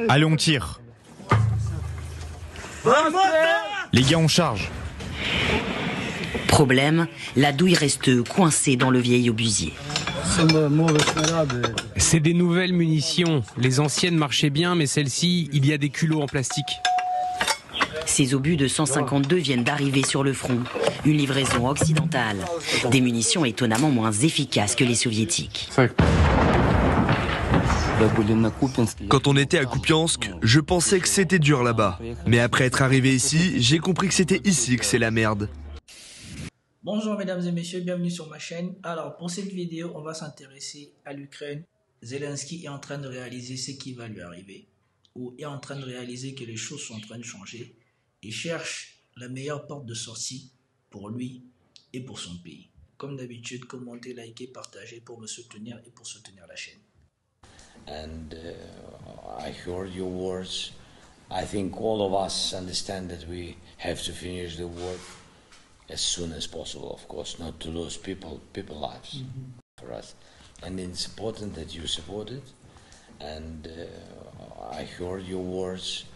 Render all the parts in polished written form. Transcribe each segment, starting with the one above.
Allez, on tire. Les gars, on charge. Problème, la douille reste coincée dans le vieil obusier. C'est des nouvelles munitions. Les anciennes marchaient bien, mais celles-ci, il y a des culots en plastique. Ces obus de 152 viennent d'arriver sur le front. Une livraison occidentale. Des munitions étonnamment moins efficaces que les soviétiques. Quand on était à Kupiansk, je pensais que c'était dur là-bas. Mais après être arrivé ici, j'ai compris que c'était ici que c'est la merde. Bonjour mesdames et messieurs, bienvenue sur ma chaîne. Alors pour cette vidéo, on va s'intéresser à l'Ukraine. Zelensky est en train de réaliser ce qui va lui arriver, ou est en train de réaliser que les choses sont en train de changer et cherche la meilleure porte de sortie pour lui et pour son pays. Comme d'habitude, commentez, likez, partagez pour me soutenir et pour soutenir la chaîne. And I heard your words. I think all of us understand that we have to finish the war as soon as possible, of course, not to lose people lives for us. And it's important that you support it. And I heard your words.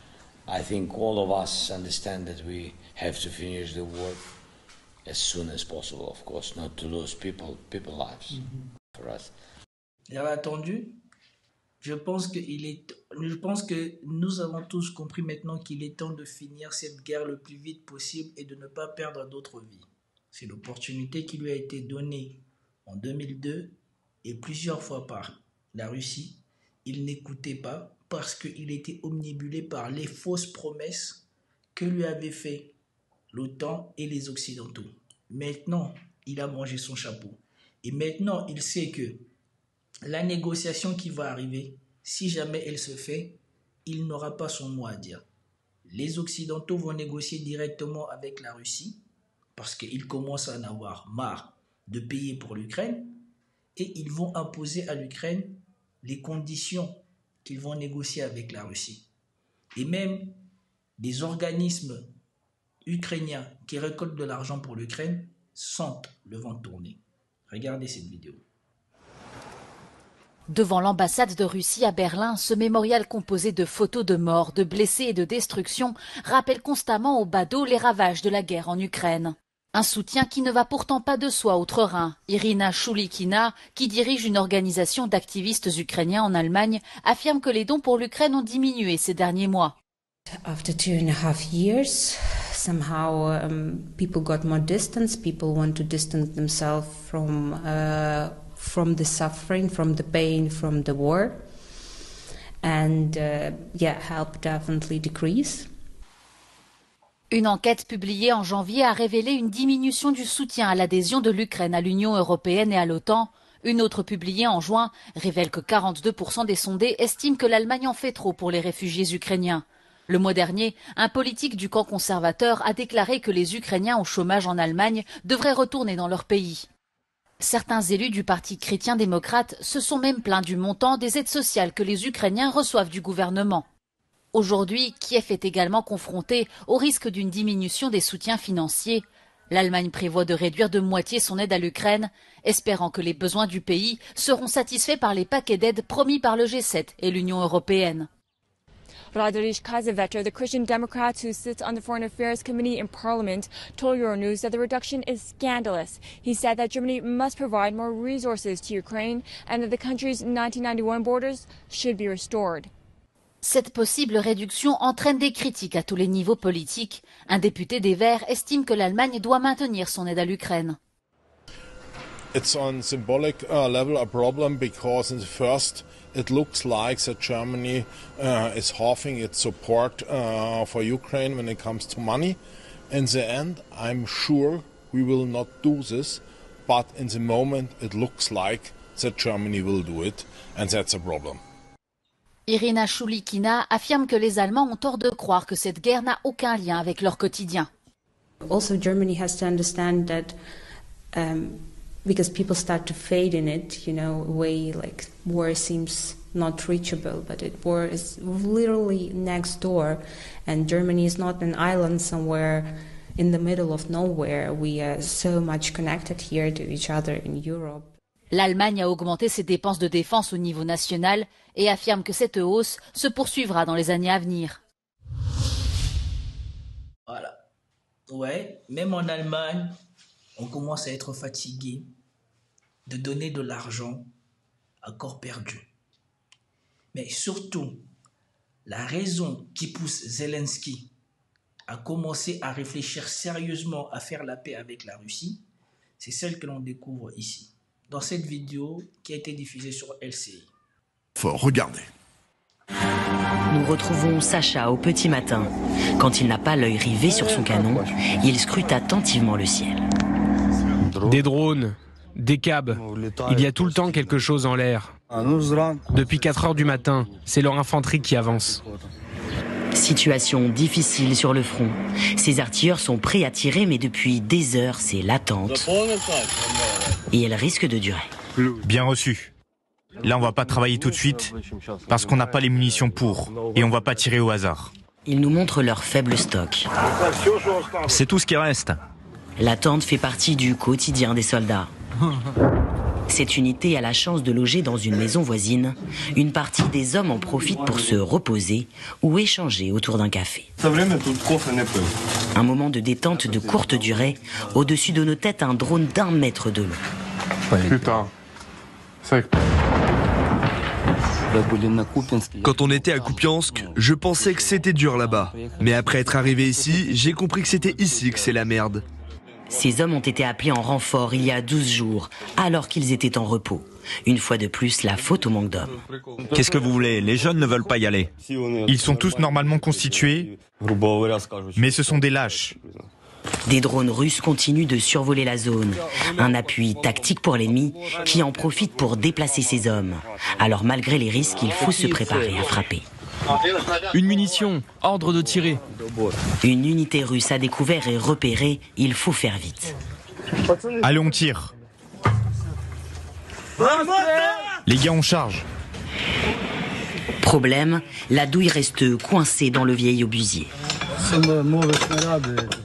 I think all of us understand that we have to finish the war as soon as possible, of course, not to lose people lives for us. Vous avez attendu? Je pense que nous avons tous compris maintenant qu'il est temps de finir cette guerre le plus vite possible et de ne pas perdre d'autres vies. C'est l'opportunité qui lui a été donnée en 2002 et plusieurs fois par la Russie. Il n'écoutait pas parce qu'il était omnibulé par les fausses promesses que lui avaient fait l'OTAN et les Occidentaux. Maintenant, il a mangé son chapeau. Et maintenant, il sait que la négociation qui va arriver, si jamais elle se fait, il n'aura pas son mot à dire. Les Occidentaux vont négocier directement avec la Russie parce qu'ils commencent à en avoir marre de payer pour l'Ukraine et ils vont imposer à l'Ukraine les conditions qu'ils vont négocier avec la Russie. Et même des organismes ukrainiens qui récoltent de l'argent pour l'Ukraine sentent le vent tourner. Regardez cette vidéo. Devant l'ambassade de Russie à Berlin, ce mémorial composé de photos de morts, de blessés et de destruction rappelle constamment au badaud les ravages de la guerre en Ukraine. Un soutien qui ne va pourtant pas de soi outre-Rhin. Irina Shulikina, qui dirige une organisation d'activistes ukrainiens en Allemagne, affirme que les dons pour l'Ukraine ont diminué ces derniers mois. After 2.5 years, somehow people got more distance. People want to distance themselves from the suffering, from the pain, from the war, and help definitely decrease. Une enquête publiée en janvier a révélé une diminution du soutien à l'adhésion de l'Ukraine à l'Union européenne et à l'OTAN. Une autre publiée en juin révèle que 42% des sondés estiment que l'Allemagne en fait trop pour les réfugiés ukrainiens. Le mois dernier, un politique du camp conservateur a déclaré que les Ukrainiens au chômage en Allemagne devraient retourner dans leur pays. Certains élus du Parti chrétien-démocrate se sont même plaints du montant des aides sociales que les Ukrainiens reçoivent du gouvernement. Aujourd'hui, Kiev est également confronté au risque d'une diminution des soutiens financiers. L'Allemagne prévoit de réduire de moitié son aide à l'Ukraine, espérant que les besoins du pays seront satisfaits par les paquets d'aide promis par le G7 et l'Union européenne. Radosh Kazaveter, the Christian Democrat who sits on the Foreign Affairs Committee in Parliament, told Euronews that the reduction is scandalous. He said that Germany must provide more resources to Ukraine and that the country's 1991 borders should be restored. Cette possible réduction entraîne des critiques à tous les niveaux politiques. Un député des Verts estime que l'Allemagne doit maintenir son aide à l'Ukraine. It's on symbolic level a problem because in the first it looks like that Germany is halving its support for Ukraine when it comes to money. In the end, I'm sure we will not do this, but in the moment it looks like that Germany will do it, and that's a problem. Irina Shulikina affirme que les Allemands ont tort de croire que cette guerre n'a aucun lien avec leur quotidien. Also, Germany has to understand that because people start to fade in it, a way like war seems not reachable, but war is literally next door, and Germany is not an island somewhere in the middle of nowhere. We are so much connected here to each other in Europe. L'Allemagne a augmenté ses dépenses de défense au niveau national et affirme que cette hausse se poursuivra dans les années à venir. Voilà. Ouais, même en Allemagne, on commence à être fatigué de donner de l'argent à corps perdu. Mais surtout, la raison qui pousse Zelensky à commencer à réfléchir sérieusement à faire la paix avec la Russie, c'est celle que l'on découvre ici, dans cette vidéo qui a été diffusée sur LCI. Faut regarder. Nous retrouvons Sacha au petit matin. Quand il n'a pas l'œil rivé sur son canon, il scrute attentivement le ciel. Des drones, des cabs, il y a tout le temps quelque chose en l'air. Depuis 4 heures du matin, c'est leur infanterie qui avance. Situation difficile sur le front. Ces artilleurs sont prêts à tirer, mais depuis des heures, c'est l'attente. Et elle risque de durer. Bien reçu. Là, on va pas travailler tout de suite parce qu'on n'a pas les munitions pour et on va pas tirer au hasard. Ils nous montrent leur faible stock. C'est tout ce qui reste. L'attente fait partie du quotidien des soldats. Cette unité a la chance de loger dans une maison voisine. Une partie des hommes en profite pour se reposer ou échanger autour d'un café. Un moment de détente de courte durée. Au-dessus de nos têtes, un drone d'1 mètre de long. Putain. Quand on était à Kupiansk, je pensais que c'était dur là-bas. Mais après être arrivé ici, j'ai compris que c'était ici que c'est la merde. Ces hommes ont été appelés en renfort il y a 12 jours, alors qu'ils étaient en repos. Une fois de plus, la faute au manque d'hommes. Qu'est-ce que vous voulez? Les jeunes ne veulent pas y aller. Ils sont tous normalement constitués, mais ce sont des lâches. Des drones russes continuent de survoler la zone. Un appui tactique pour l'ennemi qui en profite pour déplacer ses hommes. Alors malgré les risques, il faut se préparer à frapper. Une munition, ordre de tirer. Une unité russe a découvert et repéré, il faut faire vite. Allez, on tire. Les gars, on charge. Problème, la douille reste coincée dans le vieil obusier.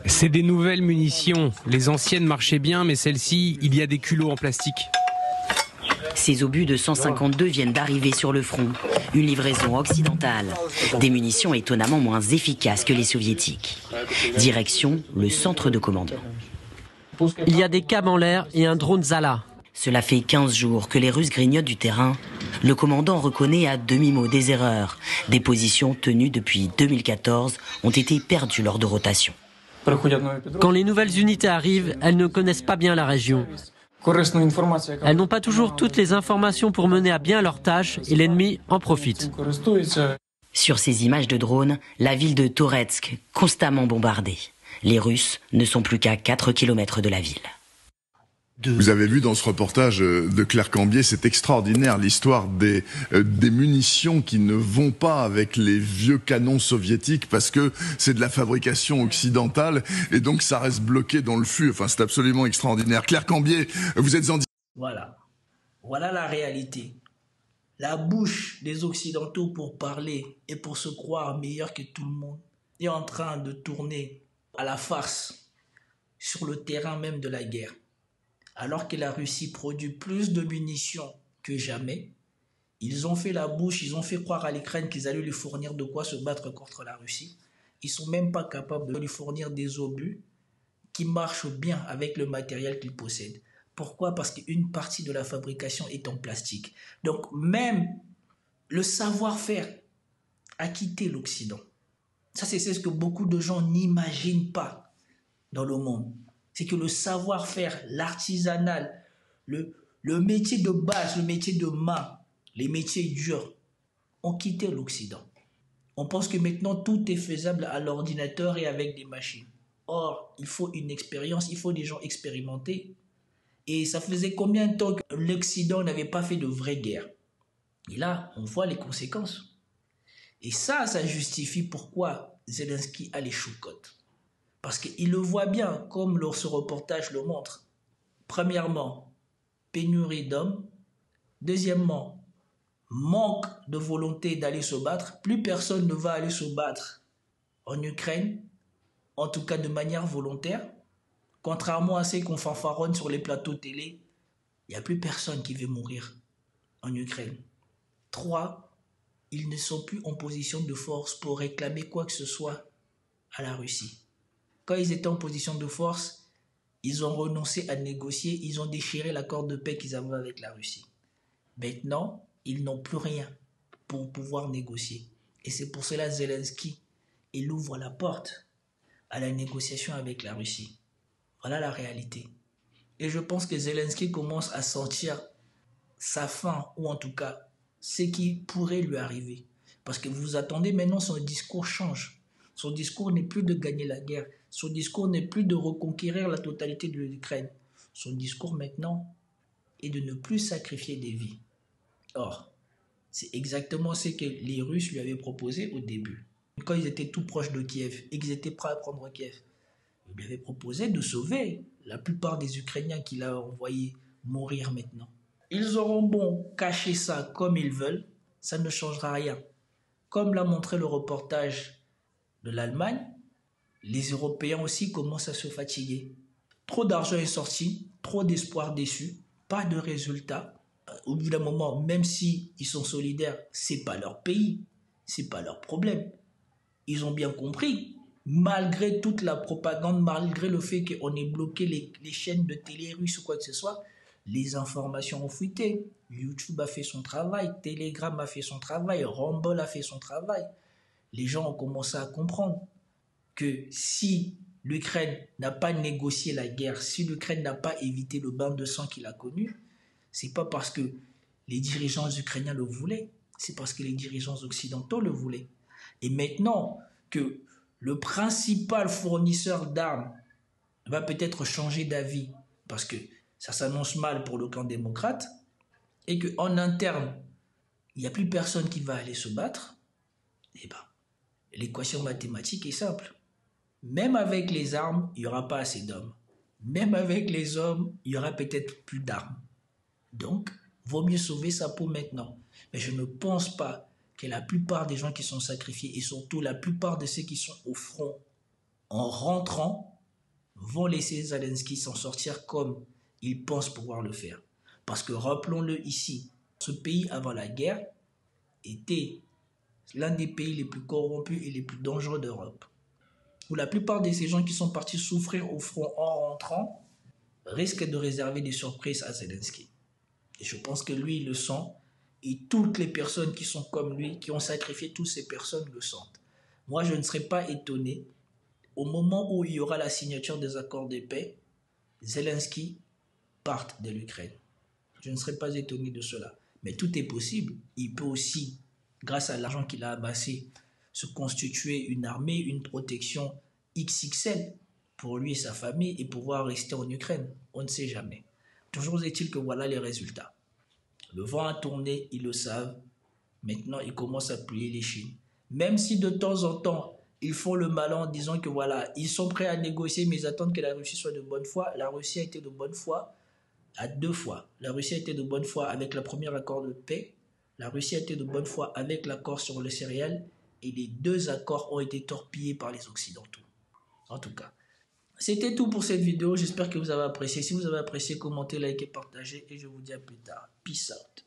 C'est des nouvelles munitions. Les anciennes marchaient bien, mais celles-ci, il y a des culots en plastique. Ces obus de 152 viennent d'arriver sur le front. Une livraison occidentale. Des munitions étonnamment moins efficaces que les soviétiques. Direction, le centre de commandement. Il y a des cabs en l'air et un drone Zala. Cela fait 15 jours que les Russes grignotent du terrain. Le commandant reconnaît à demi-mot des erreurs. Des positions tenues depuis 2014 ont été perdues lors de rotations. Quand les nouvelles unités arrivent, elles ne connaissent pas bien la région. Elles n'ont pas toujours toutes les informations pour mener à bien leur tâche et l'ennemi en profite. Sur ces images de drones, la ville de Toretsk, constamment bombardée. Les Russes ne sont plus qu'à 4 km de la ville. Vous avez vu dans ce reportage de Claire Cambier, c'est extraordinaire, l'histoire des munitions qui ne vont pas avec les vieux canons soviétiques parce que c'est de la fabrication occidentale et donc ça reste bloqué dans le fût. Enfin, c'est absolument extraordinaire. Claire Cambier, vous êtes en... Voilà. Voilà la réalité. La bouche des Occidentaux pour parler et pour se croire meilleur que tout le monde est en train de tourner à la farce sur le terrain même de la guerre. Alors que la Russie produit plus de munitions que jamais, ils ont fait la bouche, ils ont fait croire à l'Ukraine qu'ils allaient lui fournir de quoi se battre contre la Russie. Ils ne sont même pas capables de lui fournir des obus qui marchent bien avec le matériel qu'ils possèdent. Pourquoi? Parce qu'une partie de la fabrication est en plastique. Donc même le savoir-faire a quitté l'Occident. Ça, c'est ce que beaucoup de gens n'imaginent pas dans le monde. C'est que le savoir-faire, l'artisanal, le métier de base, le métier de main, les métiers durs ont quitté l'Occident. On pense que maintenant tout est faisable à l'ordinateur et avec des machines. Or, il faut une expérience, il faut des gens expérimentés. Et ça faisait combien de temps que l'Occident n'avait pas fait de vraie guerre? Et là, on voit les conséquences. Et ça justifie pourquoi Zelensky a les choucottes. Parce qu'il le voit bien, comme ce reportage le montre. Premièrement, pénurie d'hommes. Deuxièmement, manque de volonté d'aller se battre. Plus personne ne va aller se battre en Ukraine, en tout cas de manière volontaire. Contrairement à ceux qu'on fanfaronne sur les plateaux télé, Il n'y a plus personne qui veut mourir en Ukraine. 3, ils ne sont plus en position de force pour réclamer quoi que ce soit à la Russie. Quand ils étaient en position de force, ils ont renoncé à négocier, ils ont déchiré l'accord de paix qu'ils avaient avec la Russie. Maintenant, ils n'ont plus rien pour pouvoir négocier. Et c'est pour cela que Zelensky, il ouvre la porte à la négociation avec la Russie. Voilà la réalité. Et je pense que Zelensky commence à sentir sa fin, ou en tout cas, ce qui pourrait lui arriver. Parce que vous attendez maintenant, son discours change. Son discours n'est plus de gagner la guerre. Son discours n'est plus de reconquérir la totalité de l'Ukraine. Son discours maintenant est de ne plus sacrifier des vies. Or, c'est exactement ce que les Russes lui avaient proposé au début. Quand ils étaient tout proches de Kiev et qu'ils étaient prêts à prendre Kiev, ils lui avaient proposé de sauver la plupart des Ukrainiens qu'il a envoyés mourir maintenant. Ils auront beau cacher ça comme ils veulent, ça ne changera rien. Comme l'a montré le reportage de l'Allemagne, les Européens aussi commencent à se fatiguer. Trop d'argent est sorti, trop d'espoir déçu, pas de résultats. Au bout d'un moment, même si ils sont solidaires, c'est pas leur pays, c'est pas leur problème. Ils ont bien compris, malgré toute la propagande, malgré le fait qu'on ait bloqué les chaînes de télé russes ou quoi que ce soit, les informations ont fuité. YouTube a fait son travail, Telegram a fait son travail, Rumble a fait son travail. Les gens ont commencé à comprendre que si l'Ukraine n'a pas négocié la guerre, si l'Ukraine n'a pas évité le bain de sang qu'il a connu, c'est pas parce que les dirigeants ukrainiens le voulaient, c'est parce que les dirigeants occidentaux le voulaient. Et maintenant que le principal fournisseur d'armes va peut-être changer d'avis, parce que ça s'annonce mal pour le camp démocrate, et qu'en interne, il n'y a plus personne qui va aller se battre, eh ben, l'équation mathématique est simple. Même avec les armes, il n'y aura pas assez d'hommes. Même avec les hommes, il y aura peut-être plus d'armes. Donc, vaut mieux sauver sa peau maintenant. Mais je ne pense pas que la plupart des gens qui sont sacrifiés, et surtout la plupart de ceux qui sont au front, en rentrant, vont laisser Zelensky s'en sortir comme il pense pouvoir le faire. Parce que rappelons-le ici, ce pays avant la guerre était l'un des pays les plus corrompus et les plus dangereux d'Europe. Où la plupart de ces gens qui sont partis souffrir au front en rentrant risquent de réserver des surprises à Zelensky. Et je pense que lui, il le sent. Et toutes les personnes qui sont comme lui, qui ont sacrifié toutes ces personnes, le sentent. Moi, je ne serais pas étonné, au moment où il y aura la signature des accords de paix, Zelensky parte de l'Ukraine. Je ne serais pas étonné de cela. Mais tout est possible. Il peut aussi, grâce à l'argent qu'il a amassé, se constituer une armée, une protection XXL pour lui et sa famille et pouvoir rester en Ukraine. On ne sait jamais. Toujours est-il que voilà les résultats. Le vent a tourné, ils le savent. Maintenant, ils commencent à plier les chines. Même si de temps en temps, ils font le malin en disant que voilà, ils sont prêts à négocier, mais ils attendent que la Russie soit de bonne foi. La Russie a été de bonne foi à 2 fois. La Russie a été de bonne foi avec le premier accord de paix. La Russie a été de bonne foi avec l'accord sur le céréales. Et les 2 accords ont été torpillés par les Occidentaux. En tout cas, c'était tout pour cette vidéo. J'espère que vous avez apprécié. Si vous avez apprécié, commentez, likez, partagez. Et je vous dis à plus tard. Peace out.